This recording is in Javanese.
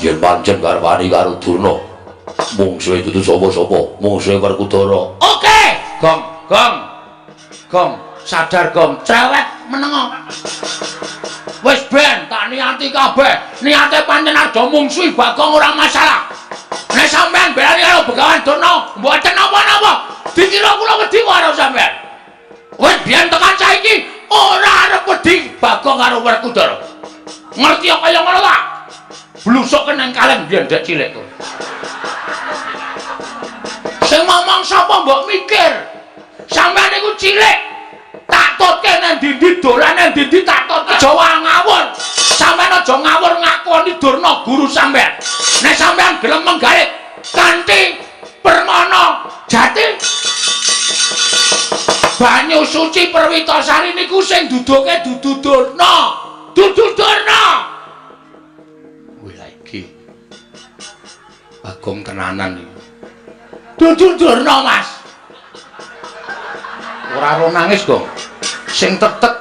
yen pancen karepani karo Durna mungsuhe dudu sapa-sapa mungsuhe Werkudara. Oke Gong sadar Gong cerewet menengo wis ben tak niati kabeh niate pancen aja mungsuhi Bagong ora masalah nek sampean belani karo Begawan Durna mboten napa-napa dikira kula wedi karo sampean wis biyen tekan saiki ora arep wedi Bagong karo Werkudara ngerti kaya ngono ta blusuk keneng kaleng biyen dek cilik kok sing ngomong sapa mbok mikir sampean niku cilik tak totke nang ndi dolan nang ndi tak totke Jawa ngawur sampean aja ngawur ngakoni Durna guru sampean nek sampean gelem menggawe kanthi permana jati banyu suci Perwitasari niku sing duduke dudu Durna wih lagi Bagong tenanan iki dudu Durna Mas ora ro nangis Gong sing tetek